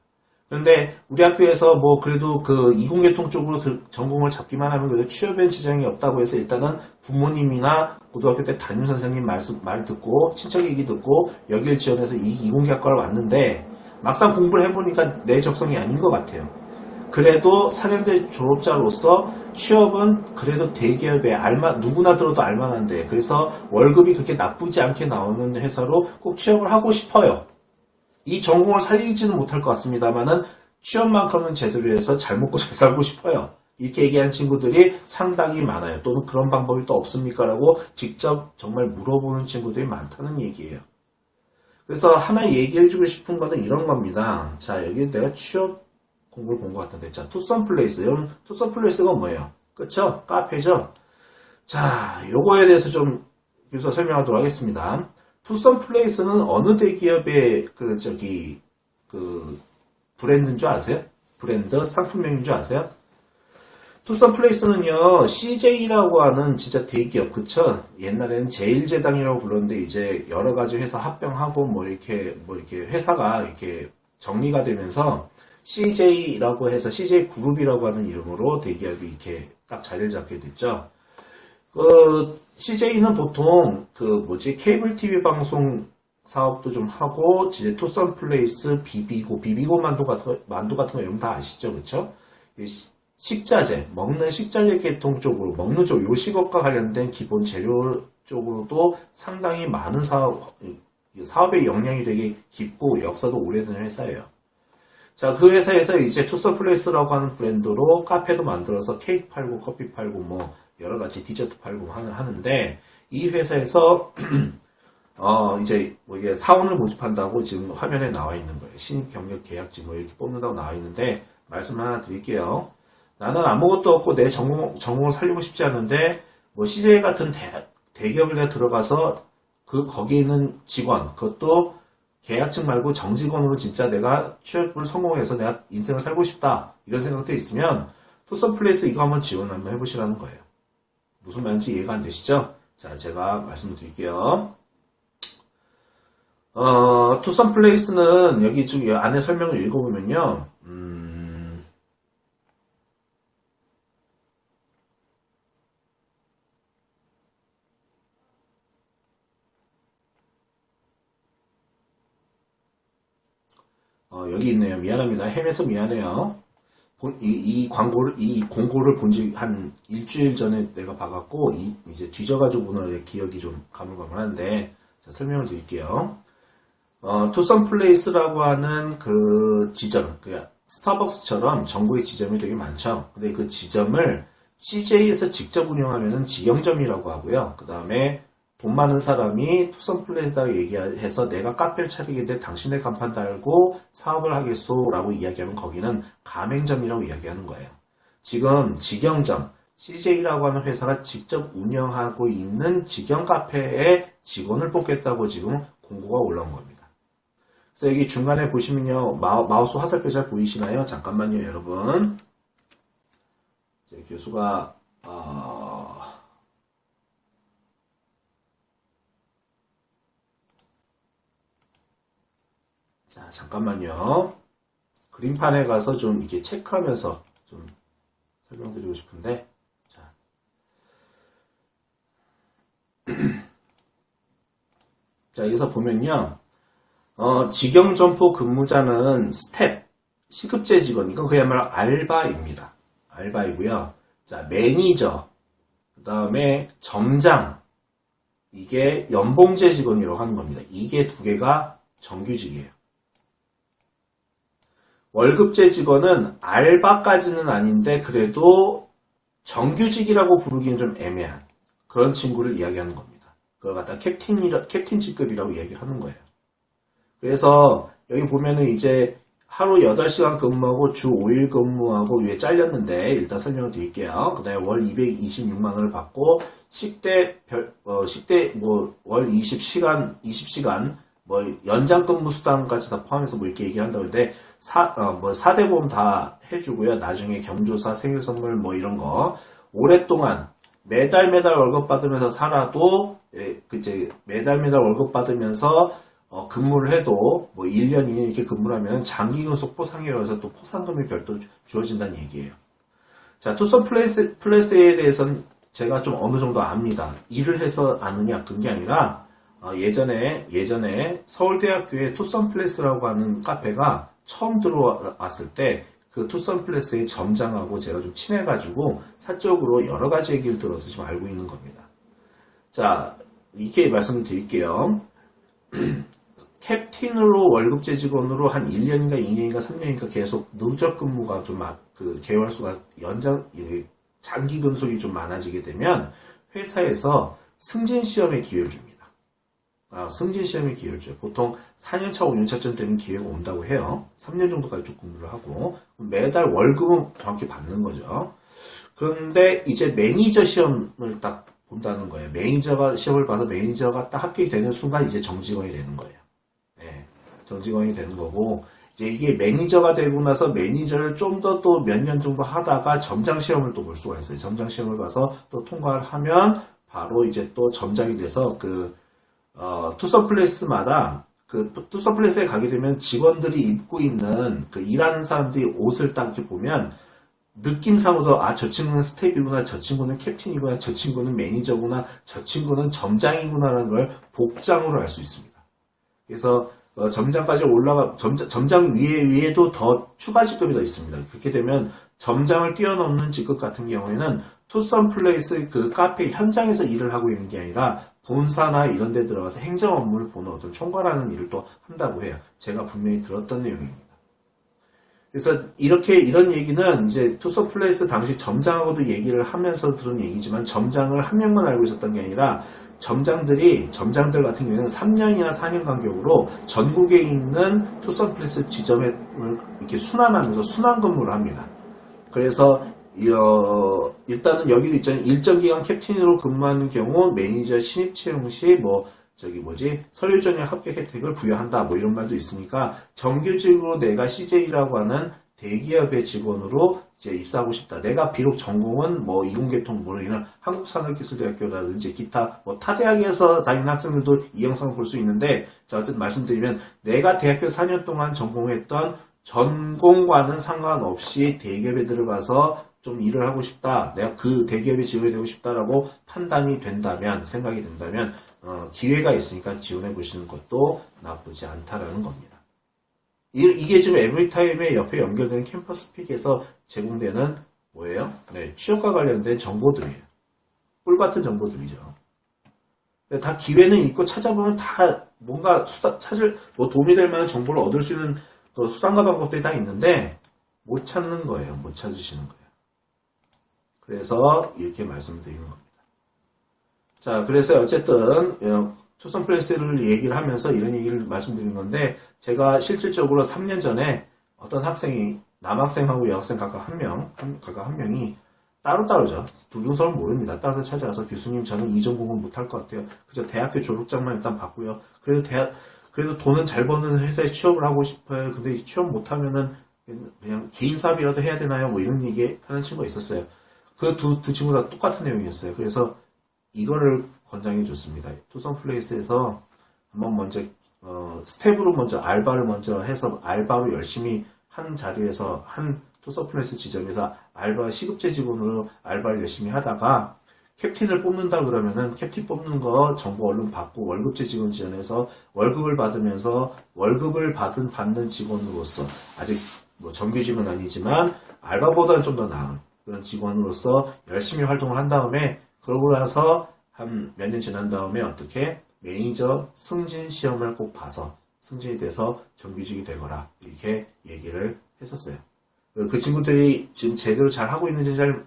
그런데 우리 학교에서 뭐 그래도 그 이공계통 쪽으로 전공을 잡기만 하면 그래도 취업엔 지장이 없다고 해서 일단은 부모님이나 고등학교 때 담임 선생님 말 듣고 친척 얘기 듣고 여길 지원해서 이 이공계학과를 왔는데 막상 공부를 해보니까 내 적성이 아닌 것 같아요. 그래도 4년제 졸업자로서 취업은 그래도 대기업에 누구나 들어도 알만한데, 그래서 월급이 그렇게 나쁘지 않게 나오는 회사로 꼭 취업을 하고 싶어요. 이 전공을 살리지는 못할 것 같습니다만은 취업만큼은 제대로 해서 잘 먹고 잘 살고 싶어요. 이렇게 얘기하는 친구들이 상당히 많아요. 또는 그런 방법이 또 없습니까? 라고 직접 정말 물어보는 친구들이 많다는 얘기예요. 그래서 하나 얘기해주고 싶은 거는 이런 겁니다. 자, 여기 내가 취업 공부를 본 것 같은데, 자, 투썸플레이스. 여러분, 투썸플레이스가 뭐예요? 그쵸? 카페죠? 자, 요거에 대해서 좀 여기서 설명하도록 하겠습니다. 투썸플레이스는 어느 대기업의 브랜드인 줄 아세요? 브랜드, 상품명인 줄 아세요? 투썸플레이스는요, CJ라고 하는 진짜 대기업, 그쵸? 옛날에는 제일제당이라고 불렀는데, 이제 여러 가지 회사 합병하고, 뭐 이렇게 회사가 이렇게 정리가 되면서, CJ라고 해서 CJ그룹이라고 하는 이름으로 대기업이 이렇게 딱 자리를 잡게 됐죠. CJ는 보통 케이블 TV 방송 사업도 좀 하고, 이제 투썸플레이스, 비비고 만두 같은 거 여러분 다 아시죠, 그쵸? 식자재, 먹는 식자재 계통 쪽으로, 먹는 쪽 요식업과 관련된 기본 재료 쪽으로도 상당히 많은 사업의 역량이 되게 깊고 역사도 오래된 회사예요. 자, 그 회사에서 이제 투썸플레이스라고 하는 브랜드로 카페도 만들어서 케이크 팔고 커피 팔고 뭐 여러 가지 디저트 팔고 하는데, 이 회사에서 이제 뭐 이게 사원을 모집한다고 지금 화면에 나와 있는 거예요. 신입 경력 계약직 뭐 이렇게 뽑는다고 나와 있는데, 말씀 하나 드릴게요. 나는 아무것도 없고 내 전공을 살리고 싶지 않은데, 뭐 CJ 같은 대기업을 내가 들어가서 거기에 있는 직원, 그것도 계약직 말고 정직원으로 진짜 내가 취업을 성공해서 내가 인생을 살고 싶다, 이런 생각도 있으면 투썸플레이스 이거 한번 지원 한번 해보시라는 거예요. 무슨 말인지 이해가 안 되시죠? 자, 제가 말씀을 드릴게요. 투썸플레이스는 여기 지금 안에 설명을 읽어보면요, 여기 있네요. 미안합니다. 헤매서 미안해요. 이 공고를 본 지 한 일주일 전에 내가 봐갖고, 이제 뒤져가지고 오늘 기억이 좀 가물가물한데, 자, 설명을 드릴게요. 투썸 플레이스라고 하는 그 지점, 스타벅스처럼 전국에 지점이 되게 많죠. 근데 그 지점을 CJ에서 직접 운영하면은 직영점이라고 하고요. 그 다음에 돈 많은 사람이 투썸 플레이스라고 얘기해서 내가 카페를 차리겠는데 당신의 간판 달고 사업을 하겠소 라고 이야기하면 거기는 가맹점이라고 이야기하는 거예요. 지금 직영점, CJ라고 하는 회사가 직접 운영하고 있는 직영 카페에 직원을 뽑겠다고 지금 공고가 올라온 겁니다. 그래서 여기 중간에 보시면요. 마우스 화살표 잘 보이시나요? 잠깐만요, 여러분. 교수가 자, 잠깐만요. 그림판에 가서 좀 이렇게 체크하면서 좀 설명드리고 싶은데, 자. 자, 여기서 보면요. 직영점포 근무자는 스텝, 시급제 직원, 이건 그야말로 알바입니다. 알바이고요. 자, 매니저, 그 다음에 점장, 이게 연봉제 직원이라고 하는 겁니다. 이게 두 개가 정규직이에요. 월급제 직원은 알바까지는 아닌데 그래도 정규직이라고 부르기는 좀 애매한 그런 친구를 이야기하는 겁니다. 그걸 갖다 캡틴 직급이라고 이야기를 하는 거예요. 그래서 여기 보면은 이제 하루 8시간 근무하고 주 5일 근무하고 위에 잘렸는데 일단 설명을 드릴게요. 그 다음에 월 226만 원을 받고 식대 월 20시간 뭐 연장 근무 수당까지 다 포함해서 뭐 이렇게 얘기를 한다고 했는데 4대 보험 다 해주고요. 나중에 경조사 생일 선물 뭐 이런 거 오랫동안 매달 월급 받으면서 살아도 이제 매달 월급 받으면서 근무를 해도 뭐 1년, 2년 이렇게 근무를 하면 장기근속 포상이라고 해서 또 포상금이 별도로 주어진다는 얘기예요. 자, 투썸 플레이스에 대해서는 제가 좀 어느 정도 압니다. 일을 해서 아느냐 그런 게 아니라 예전에 서울대학교에 투썸 플레이스라고 하는 카페가 처음 들어왔을 때 그 투썸 플레이스의 점장하고 제가 좀 친해가지고 사적으로 여러 가지 얘기를 들어서 지금 알고 있는 겁니다. 자, 이렇게 말씀을 드릴게요. 캡틴으로 월급제 직원으로 한 1년인가 2년인가 3년인가 계속 누적 근무가 좀 개월수가 장기 근속이 좀 많아지게 되면 회사에서 승진 시험에 기회를 줍니다. 승진 시험에 기회를 줘요. 보통 4년차, 5년차쯤 되면 기회가 온다고 해요. 3년 정도까지 쭉 근무를 하고 매달 월급은 정확히 받는 거죠. 그런데 이제 매니저 시험을 딱 본다는 거예요. 매니저가 시험을 봐서 매니저가 딱 합격이 되는 순간 이제 정직원이 되는 거예요. 네, 정직원이 되는 거고 이제 이게 매니저가 되고 나서 매니저를 좀 더 또 몇 년 정도 하다가 점장 시험을 또 볼 수가 있어요. 점장 시험을 봐서 또 통과를 하면 바로 이제 또 점장이 돼서 투썸 플레이스마다 투썸 플레이스에 가게 되면 직원들이 입고 있는 일하는 사람들이 옷을 딱 이렇게 보면 느낌상으로 저 친구는 스텝이구나, 저 친구는 캡틴이구나, 저 친구는 매니저구나, 저 친구는 점장이구나라는 걸 복장으로 알 수 있습니다. 그래서 점장까지 점장 위에도 더 추가 직급이 더 있습니다. 그렇게 되면 점장을 뛰어넘는 직급 같은 경우에는 투썸 플레이스 그 카페 현장에서 일을 하고 있는 게 아니라 본사나 이런 데 들어가서 행정 업무를 보는 어떤 총괄하는 일을 또 한다고 해요. 제가 분명히 들었던 내용입니다. 그래서 이런 얘기는 이제 투썸 플레이스 당시 점장하고도 얘기를 하면서 들은 얘기지만 점장을 한 명만 알고 있었던 게 아니라 점장들 같은 경우에는 3년이나 4년 간격으로 전국에 있는 투썸 플레이스 지점을 이렇게 순환하면서 순환 근무를 합니다. 그래서 일단은 여기도 있잖아요. 일정 기간 캡틴으로 근무하는 경우 매니저 신입 채용 시 서류 전형 합격 혜택을 부여한다. 뭐 이런 말도 있으니까 정규직으로 내가 CJ라고 하는 대기업의 직원으로 이제 입사하고 싶다. 내가 비록 전공은 이공계통 모르기는 한국산업기술대학교라든지 기타 타 대학에서 다니는 학생들도 이 영상을 볼 수 있는데 자, 어쨌든 말씀드리면 내가 대학교 4년 동안 전공했던 전공과는 상관없이 대기업에 들어가서 좀 일을 하고 싶다. 내가 그 대기업에 지원이 되고 싶다라고 판단이 된다면, 생각이 된다면, 기회가 있으니까 지원해 보시는 것도 나쁘지 않다라는 겁니다. 이게 지금 에브리타임에 옆에 연결되는 캠퍼스픽에서 제공되는 뭐예요? 네, 취업과 관련된 정보들이에요. 꿀 같은 정보들이죠. 다 기회는 있고 찾아보면 다 뭔가 도움이 될 만한 정보를 얻을 수 있는 그 수단과 방법들이 다 있는데 못 찾는 거예요. 못 찾으시는 거예요. 그래서 이렇게 말씀을 드리는 겁니다. 자, 그래서 어쨌든 투썸 플레이스를 얘기를 하면서 이런 얘기를 말씀드린 건데 제가 실질적으로 3년 전에 어떤 학생이 남학생하고 여학생 각각 한 명이 따로따로죠. 두중서를 모릅니다. 따로 찾아와서 교수님 저는 이 전공은 못할 것 같아요. 그저 대학교 졸업장만 일단 받고요. 그래도 돈은 잘 버는 회사에 취업을 하고 싶어요. 근데 취업 못하면은 그냥 개인 사업이라도 해야 되나요? 뭐 이런 얘기 하는 친구가 있었어요. 그 두 친구 다 똑같은 내용이었어요. 그래서 이거를 권장해 줬습니다. 투썸 플레이스에서 한번 먼저 스텝으로 먼저 알바를 먼저 해서 알바로 열심히 한 자리에서 한 투썸 플레이스 지점에서 알바 시급제 직원으로 알바를 열심히 하다가 캡틴을 뽑는다 그러면은 캡틴 뽑는 거 정보 얼른 받고 월급제 직원 지원해서 월급을 받으면서 월급을 받는 직원으로서 아직 뭐 정규직은 아니지만 알바보다는 좀 더 나은 그런 직원으로서 열심히 활동을 한 다음에 그러고 나서 한 몇 년 지난 다음에 어떻게 매니저 승진 시험을 꼭 봐서 승진이 돼서 정규직이 되거라 이렇게 얘기를 했었어요. 그 친구들이 지금 제대로 잘 하고 있는지 잘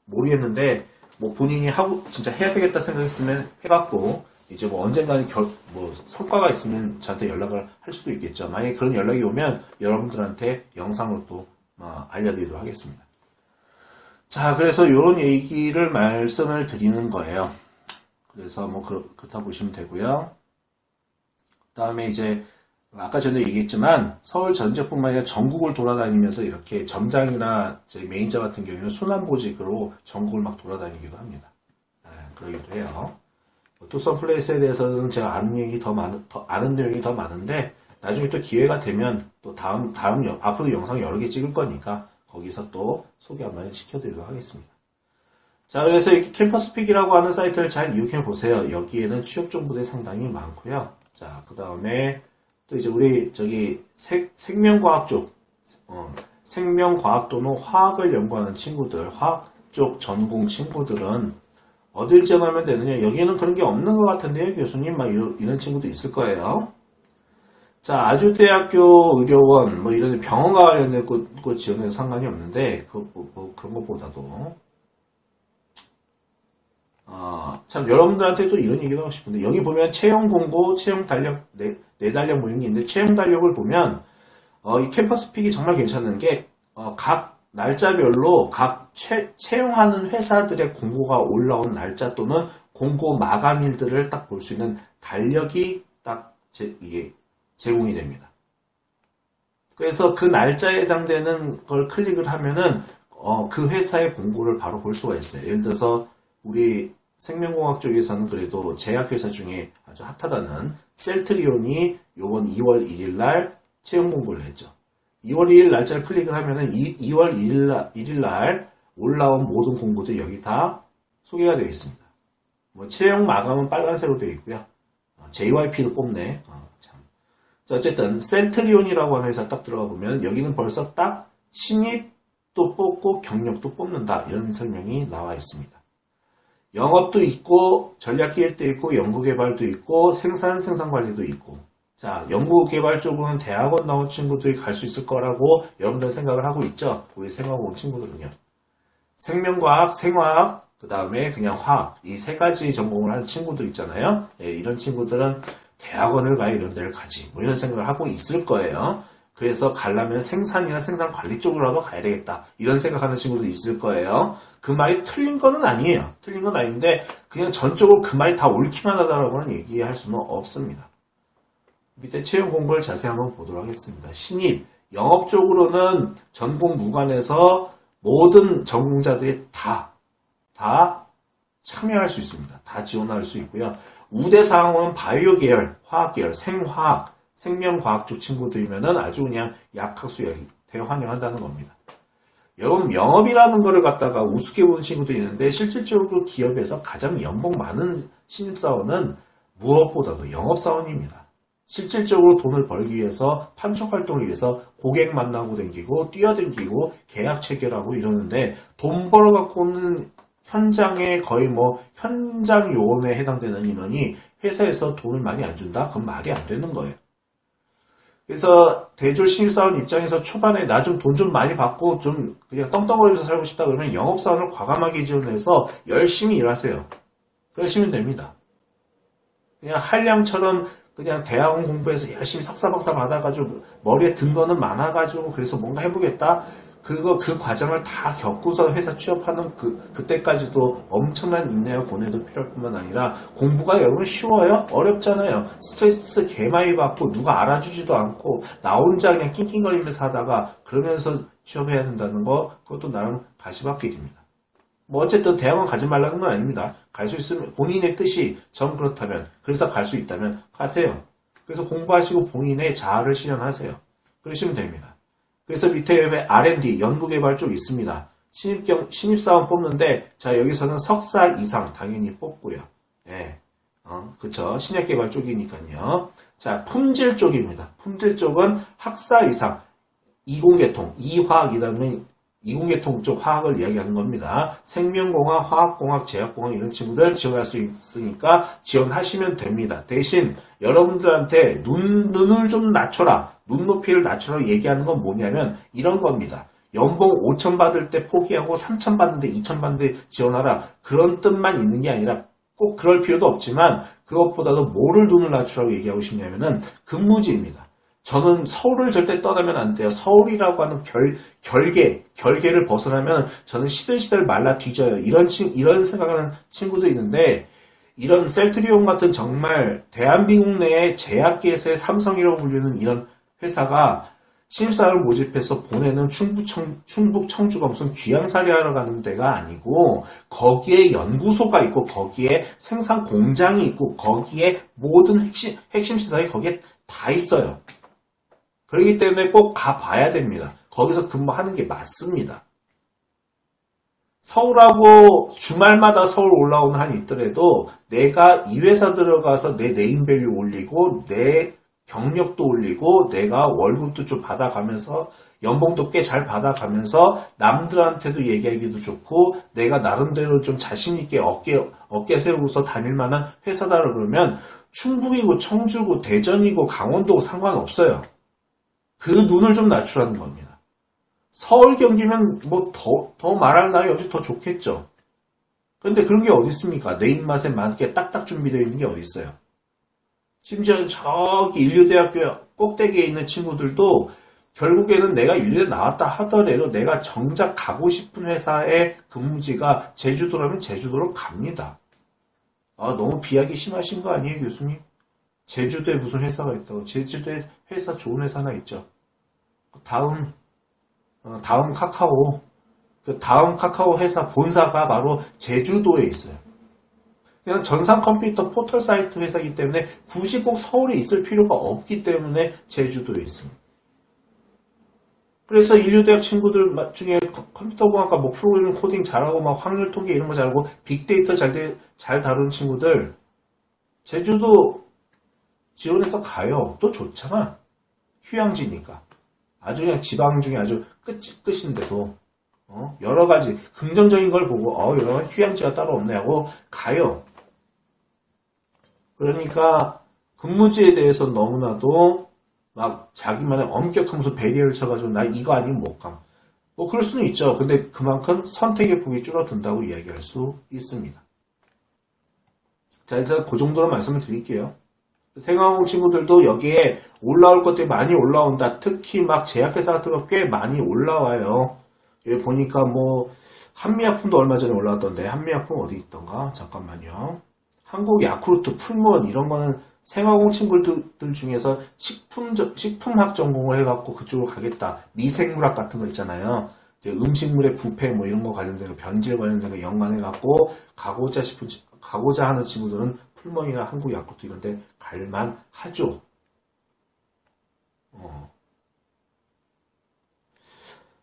모르겠는데 뭐 본인이 하고 진짜 해야 되겠다 생각했으면 해갖고 이제 뭐 언젠가는 뭐 성과가 있으면 저한테 연락을 할 수도 있겠죠. 만약에 그런 연락이 오면 여러분들한테 영상으로 또 알려드리도록 하겠습니다. 자, 그래서 이런 얘기를 말씀을 드리는 거예요. 그래서 뭐 그렇다 보시면 되고요. 그 다음에 이제 아까 전에 얘기했지만 서울 전역뿐만 아니라 전국을 돌아다니면서 이렇게 점장이나 저희 매니저 같은 경우는 순환보직으로 전국을 막 돌아다니기도 합니다. 그러기도 해요. 투썸 플레이스에 대해서는 제가 아는 얘기 아는 내용이 더 많은데 나중에 또 기회가 되면 또 앞으로 영상 여러 개 찍을 거니까 거기서 또 소개 한번 시켜드리도록 하겠습니다. 자, 그래서 이렇게 캠퍼스픽이라고 하는 사이트를 잘 이용해 보세요. 여기에는 취업 정보들이 상당히 많고요. 자, 그 다음에 또 이제 우리 생명과학 쪽, 생명과학 또는 화학을 연구하는 친구들, 화학 쪽 전공 친구들은 어딜 지원하면 되느냐? 여기에는 그런 게 없는 것 같은데요, 교수님? 막 이런 친구도 있을 거예요. 자, 아주대학교 의료원, 뭐 이런 병원과 관련된 곳 지원해도 상관이 없는데, 그런 것보다도. 참, 여러분들한테 또 이런 얘기를 하고 싶은데, 여기 보면 채용 공고, 채용 달력, 내달력 뭐 이런 게 있는데, 채용 달력을 보면, 이 캠퍼스 픽이 정말 괜찮은 게, 각 날짜별로 각 채용하는 회사들의 공고가 올라온 날짜 또는 공고 마감일들을 딱 볼 수 있는 달력이 딱 이게 제공이 됩니다. 그래서 그 날짜에 해당되는 걸 클릭을 하면은 그 회사의 공고를 바로 볼 수가 있어요. 예를 들어서 우리 생명공학 쪽에서는 그래도 제약회사 중에 아주 핫하다는 셀트리온이 요번 2월 1일 날 채용 공고를 했죠. 2월 1일 날짜를 클릭을 하면은 2월 1일 날 올라온 모든 공고도 여기 다 소개가 되어 있습니다. 뭐 채용 마감은 빨간색으로 되어 있고요. JYP도 뽑네. 참. 자, 어쨌든 셀트리온이라고 하는 회사 딱 들어가 보면 여기는 벌써 딱 신입도 뽑고 경력도 뽑는다 이런 설명이 나와 있습니다. 영업도 있고 전략기획도 있고 연구개발도 있고 생산관리도 있고 자, 연구개발 쪽으로는 대학원 나온 친구들이 갈 수 있을 거라고 여러분들 생각을 하고 있죠? 우리 생화공 친구들은요. 생명과학, 생화학, 그 다음에 그냥 화학 이 세 가지 전공을 하는 친구들 있잖아요. 예, 이런 친구들은 대학원을 가야 이런 데를 가지 뭐 이런 생각을 하고 있을 거예요. 그래서 가려면 생산이나 생산관리 쪽으로라도 가야 되겠다 이런 생각하는 친구도 있을 거예요. 그 말이 틀린 거는 아니에요. 틀린 건 아닌데 그냥 전적으로 그 말이 다 옳기만 하다라고는 얘기할 수는 없습니다. 밑에 채용 공고를 자세히 한번 보도록 하겠습니다. 신입, 영업 쪽으로는 전공 무관해서 모든 전공자들이 다 참여할 수 있습니다. 다 지원할 수 있고요. 우대사항은 바이오 계열, 화학 계열, 생화학, 생명과학 쪽 친구들이면은 아주 그냥 약학수 대환영한다는 겁니다. 여러분, 영업이라는 거를 갖다가 우습게 보는 친구도 있는데 실질적으로 기업에서 가장 연봉 많은 신입사원은 무엇보다도 영업사원입니다. 실질적으로 돈을 벌기 위해서 판촉 활동을 위해서 고객 만나고 댕기고 뛰어댕기고 계약 체결하고 이러는데 돈 벌어갖고는 현장에 거의 뭐 현장 요원에 해당되는 인원이 회사에서 돈을 많이 안 준다? 그건 말이 안 되는 거예요. 그래서 대졸 신입사원 입장에서 초반에 나 좀 돈 좀 많이 받고 좀 그냥 떵떵거리면서 살고 싶다 그러면 영업사원을 과감하게 지원해서 열심히 일하세요. 그러시면 됩니다. 그냥 한량처럼 그냥 대학원 공부해서 열심히 석사 박사 받아가지고 머리에 든 거는 많아가지고 그래서 뭔가 해보겠다. 그 과정을 다 겪고서 회사 취업하는 그때까지도 엄청난 인내와 고뇌도 필요할 뿐만 아니라 공부가 여러분 쉬워요? 어렵잖아요. 스트레스 개 많이 받고 누가 알아주지도 않고 나 혼자 그냥 낑낑거리면서 하다가 그러면서 취업해야 된다는 거 그것도 나름 가시밭길입니다. 뭐 어쨌든 대학원 가지 말라는 건 아닙니다. 갈 수 있으면 본인의 뜻이 전 그렇다면 그래서 갈 수 있다면 가세요. 그래서 공부하시고 본인의 자아를 실현하세요. 그러시면 됩니다. 그래서 밑에 R&D, 연구개발 쪽 있습니다. 신입사원 뽑는데, 자, 여기서는 석사 이상 당연히 뽑고요. 예. 그쵸. 신약개발 쪽이니까요. 자, 품질 쪽입니다. 품질 쪽은 학사 이상, 이공계통, 이화학이라면 이공계통 쪽 화학을 이야기하는 겁니다. 생명공학, 화학공학, 제약공학 이런 친구들 지원할 수 있으니까 지원하시면 됩니다. 대신 여러분들한테 눈을 좀 낮춰라. 눈높이를 낮춰라 얘기하는 건 뭐냐면 이런 겁니다. 연봉 5천 받을 때 포기하고 3천 받는데 2천 받는데 지원하라. 그런 뜻만 있는 게 아니라 꼭 그럴 필요도 없지만 그것보다도 뭐를 눈을 낮추라고 얘기하고 싶냐면은 근무지입니다. 저는 서울을 절대 떠나면 안 돼요. 서울이라고 하는 결계를 벗어나면 저는 시들시들 말라 뒤져요. 이런 생각하는 친구도 있는데 이런 셀트리온 같은 정말 대한민국 내의 제약계에서의 삼성이라고 불리는 이런 회사가 신입사원을 모집해서 보내는 충북 청주가 무슨 귀양살이 하러 가는 데가 아니고 거기에 연구소가 있고 거기에 생산 공장이 있고 거기에 모든 핵심 시설이 거기에 다 있어요. 그렇기 때문에 꼭 가봐야 됩니다. 거기서 근무하는 게 맞습니다. 서울하고 주말마다 서울 올라오는 한이 있더라도 내가 이 회사 들어가서 내 네임밸류 올리고 내 경력도 올리고 내가 월급도 좀 받아가면서 연봉도 꽤 잘 받아가면서 남들한테도 얘기하기도 좋고 내가 나름대로 좀 자신있게 어깨 세우고서 다닐 만한 회사다 그러면 충북이고 청주고 대전이고 강원도고 상관없어요. 그 눈을 좀 낮추라는 겁니다. 서울 경기면 뭐 더 말할 나위 없이 더 좋겠죠. 근데 그런 게 어디 있습니까? 내 입맛에 맞게 딱딱 준비되어 있는 게 어디 있어요? 심지어 저기 인류대학교 꼭대기에 있는 친구들도 결국에는 내가 인류대 나왔다 하더라도 내가 정작 가고 싶은 회사의 근무지가 제주도라면 제주도로 갑니다. 너무 비하기 심하신 거 아니에요, 교수님? 제주도에 무슨 회사가 있다고. 제주도에 회사 좋은 회사 하나 있죠. 다음 카카오. 그 다음 카카오 회사 본사가 바로 제주도에 있어요. 그냥 전산 컴퓨터 포털 사이트 회사이기 때문에 굳이 꼭 서울에 있을 필요가 없기 때문에 제주도에 있습니다. 그래서 인류대학 친구들 중에 컴퓨터공학과 뭐 프로그래밍 코딩 잘하고 막 확률 통계 이런 거 잘하고 빅데이터 잘 다루는 친구들 제주도 지원해서 가요. 또 좋잖아. 휴양지니까. 아주 그냥 지방 중에 아주 끝인데도 여러 가지 긍정적인 걸 보고 여러 가지 휴양지가 따로 없네 하고 가요. 그러니까 근무지에 대해서 너무나도 막 자기만의 엄격한 무슨 배리어를 쳐가지고 나 이거 아니면 못 감. 뭐 그럴 수는 있죠. 근데 그만큼 선택의 폭이 줄어든다고 이야기할 수 있습니다. 자, 일단 그 정도로 말씀을 드릴게요. 생화공 친구들도 여기에 올라올 것들이 많이 올라온다. 특히 막 제약회사 같은 거 꽤 많이 올라와요. 여기 보니까 뭐 한미약품도 얼마 전에 올라왔던데 한미약품 어디 있던가? 잠깐만요. 한국 야쿠르트, 풀무원 이런 거는 생화공 친구들 중에서 식품학 전공을 해갖고 그쪽으로 가겠다. 미생물학 같은 거 있잖아요. 이제 음식물의 부패 뭐 이런 거 관련된 거, 변질 관련된 거 연관해갖고 가고자 하는 친구들은 풀무원이나 한국 야쿠르트 이런 데 갈만 하죠.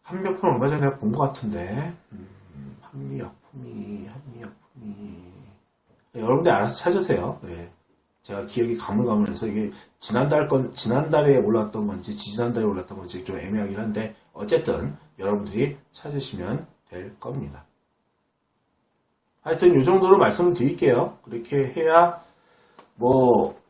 한미약품 얼마 전에 본 것 같은데 한미약품이 여러분들 알아서 찾으세요. 네. 제가 기억이 가물가물해서 이게 지난달에 올랐던 건지 지지난달에 올랐던 건지 좀 애매하긴 한데 어쨌든 여러분들이 찾으시면 될 겁니다. 하여튼 이 정도로 말씀을 드릴게요. 그렇게 해야 뭐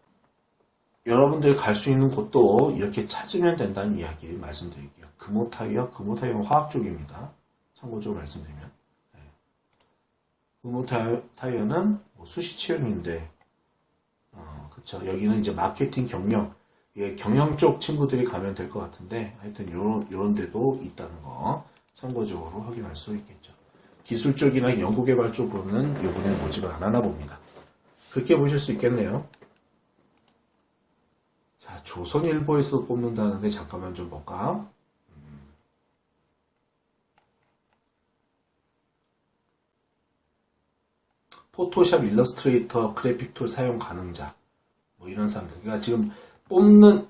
여러분들이 갈 수 있는 곳도 이렇게 찾으면 된다는 이야기 말씀드릴게요. 금호타이어, 금호타이어는 화학 쪽입니다. 참고적으로 말씀드리면. 네. 금호타이어는 뭐 수시치형인데, 그쵸. 여기는 이제 마케팅 경영, 예, 경영 쪽 친구들이 가면 될 것 같은데, 하여튼 요런 데도 있다는 거 참고적으로 확인할 수 있겠죠. 기술 쪽이나 연구개발 쪽으로는 이번에 모집을 안 하나 봅니다. 그렇게 보실 수 있겠네요. 자, 조선일보에서도 뽑는다는데 잠깐만 좀 볼까? 포토샵, 일러스트레이터, 그래픽 툴 사용 가능자. 뭐 이런 사람들. 그러니까 지금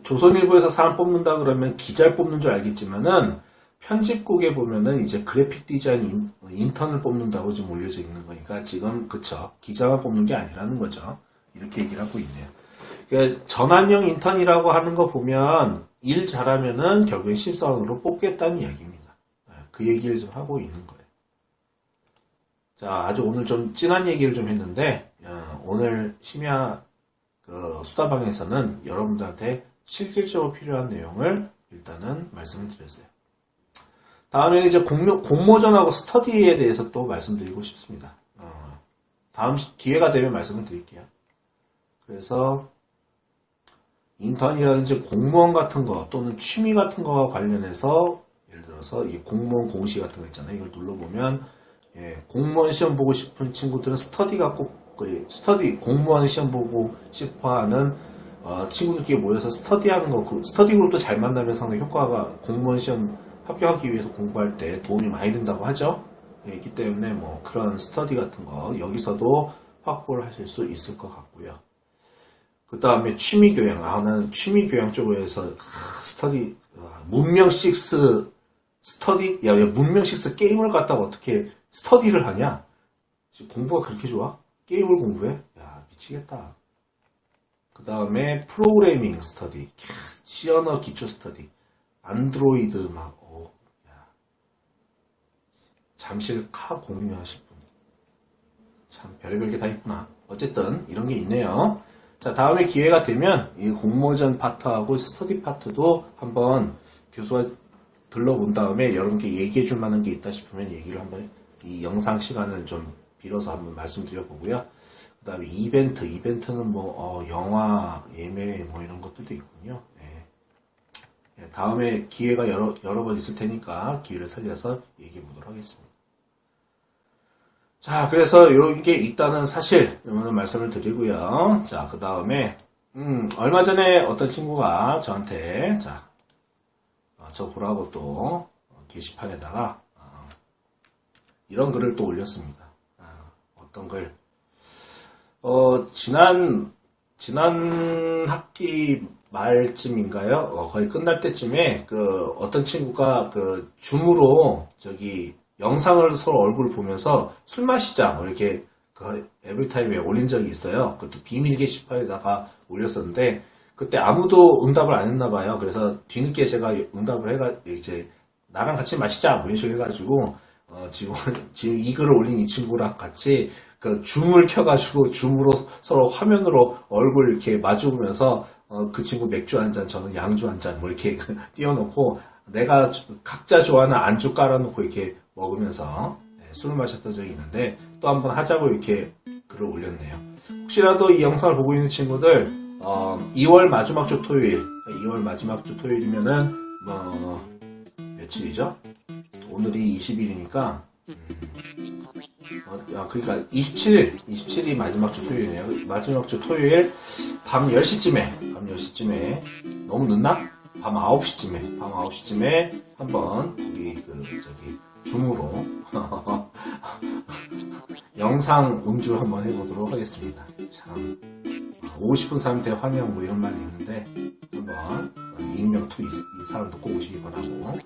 조선일보에서 사람 뽑는다 그러면 기자를 뽑는 줄 알겠지만은 편집국에 보면은 이제 그래픽 디자인 인턴을 뽑는다고 지금 올려져 있는 거니까 지금 그쵸. 기자만 뽑는 게 아니라는 거죠. 이렇게 얘기를 하고 있네요. 그러니까 전환형 인턴이라고 하는 거 보면 일 잘하면은 결국엔 신입사원으로 뽑겠다는 이야기입니다. 그 얘기를 좀 하고 있는 거예요. 자, 아주 오늘 좀 진한 얘기를 좀 했는데 오늘 심야 수다방에서는 여러분들한테 실질적으로 필요한 내용을 일단은 말씀을 드렸어요. 다음에는 이제 공모전하고 스터디에 대해서 또 말씀드리고 싶습니다. 다음 기회가 되면 말씀을 드릴게요. 그래서 인턴이라든지 공무원 같은 거 또는 취미 같은 거와 관련해서 예를 들어서 이 공무원 공시 같은 거 있잖아요. 이걸 눌러보면 공무원 시험 보고 싶은 친구들은 스터디가 꼭 공무원 시험 보고 싶어하는 친구들끼리 모여서 스터디하는 거, 스터디 그룹도 잘 만나면 상당히 효과가 공무원 시험 합격하기 위해서 공부할 때 도움이 많이 된다고 하죠. 있기 때문에 뭐 그런 스터디 같은 거 여기서도 확보를 하실 수 있을 것 같고요. 그 다음에 취미교양. 나는 취미교양 쪽으로 해서 스터디, 문명6 스터디? 야, 문명6 게임을 갖다가 어떻게 스터디를 하냐? 공부가 그렇게 좋아? 게임을 공부해? 야, 미치겠다. 그 다음에 프로그래밍 스터디, C언어 기초 스터디, 안드로이드 잠실 카 공유하실 분. 참 별의별 게 다 있구나. 어쨌든 이런 게 있네요. 자, 다음에 기회가 되면 이 공모전 파트하고 스터디 파트도 한번 교수가 들러본 다음에 여러분께 얘기해 줄 만한 게 있다 싶으면 얘기를 한번 이 영상 시간을 좀 빌어서 한번 말씀드려 보고요. 그 다음에 이벤트는 뭐 영화 예매 뭐 이런 것들도 있군요. 네. 다음에 기회가 여러 번 있을 테니까 기회를 살려서 얘기해 보도록 하겠습니다. 자, 그래서 이런 게 있다는 사실 오늘 말씀을 드리고요. 자, 그 다음에 얼마 전에 어떤 친구가 저한테 저 보라고 또 게시판에다가 이런 글을 또 올렸습니다. 어떤 글? 지난 학기 말쯤인가요? 거의 끝날 때쯤에 어떤 친구가 줌으로 영상을 서로 얼굴을 보면서 술 마시자 뭐 이렇게 에브리타임에 올린 적이 있어요. 그것도 비밀 게시판에다가 올렸었는데 그때 아무도 응답을 안 했나 봐요. 그래서 뒤늦게 제가 응답을 이제 나랑 같이 마시자 뭐 이런 식으로 해가지고 지금 이 글을 올린 이 친구랑 같이 줌을 켜가지고 줌으로 서로 화면으로 얼굴 이렇게 마주보면서 그 친구 맥주 한 잔, 저는 양주 한 잔 뭐 이렇게 띄워놓고 내가 각자 좋아하는 안주 깔아놓고 이렇게 먹으면서 술을 마셨던 적이 있는데 또 한번 하자고 이렇게 글을 올렸네요. 혹시라도 이 영상을 보고 있는 친구들 2월 마지막 주 토요일이면은 며칠이죠? 오늘이 20일이니까 그러니까 27일이 마지막 주 토요일이네요. 마지막 주 토요일 밤 10시쯤에 너무 늦나? 밤 9시쯤에 한번 우리 줌으로 영상 음주를 한번 해보도록 하겠습니다. 참 오고 싶은 사람한테 환영 뭐 이런 말이 있는데 한번 익명 투 이 사람도 꼭 오시기 바라고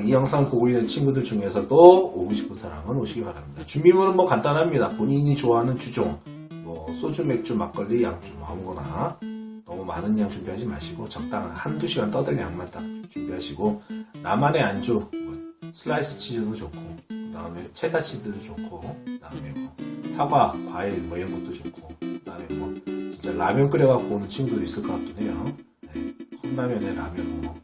이 영상 보고 있는 친구들 중에서도 오고 싶은 사람은 오시기 바랍니다. 준비물은 뭐 간단합니다. 본인이 좋아하는 주종 뭐 소주, 맥주, 막걸리, 양주 뭐 아무거나 너무 많은 양 준비하지 마시고 적당한 한두 시간 떠들 양만 딱 준비하시고 나만의 안주 뭐 슬라이스 치즈도 좋고 그 다음에 체다 치즈도 좋고 그 다음에 뭐 사과, 과일 뭐 이런 것도 좋고, 그다음에 뭐 진짜 라면 끓여갖고 오는 친구도 있을 것 같긴 해요. 네, 컵라면에 라면 뭐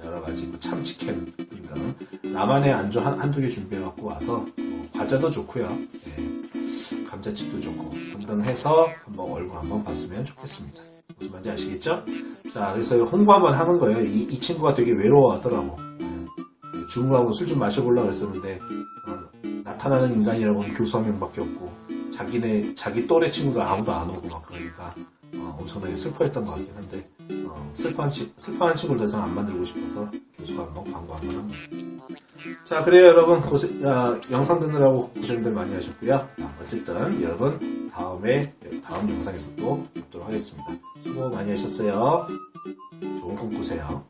여러 가지 뭐 참치캔 등등 나만의 안주 한두 개 준비해갖고 와서 과자도 좋고요. 네, 감자칩도 좋고 등등 해서 한번 얼굴 한번 봤으면 좋겠습니다. 무슨 말인지 아시겠죠? 자, 그래서 홍보 한번 하는 거예요. 이 친구가 되게 외로워하더라고. 주문하고 술 좀 마셔보려고 했었는데 나타나는 인간이라고는 교수 한 명밖에 없고 자기 또래 친구들 아무도 안 오고 막 그러니까 엄청나게 슬퍼했던 것 같긴 한데 슬퍼한 친구를 더 이상 안 만들고 싶어서 교수가 한번 광고 한번 한 거예요. 자, 그래요 여러분. 영상 듣느라고 고생들 많이 하셨고요. 어쨌든 여러분 다음 영상에서 또 뵙도록 하겠습니다. 수고 많이 하셨어요. 좋은 꿈 꾸세요.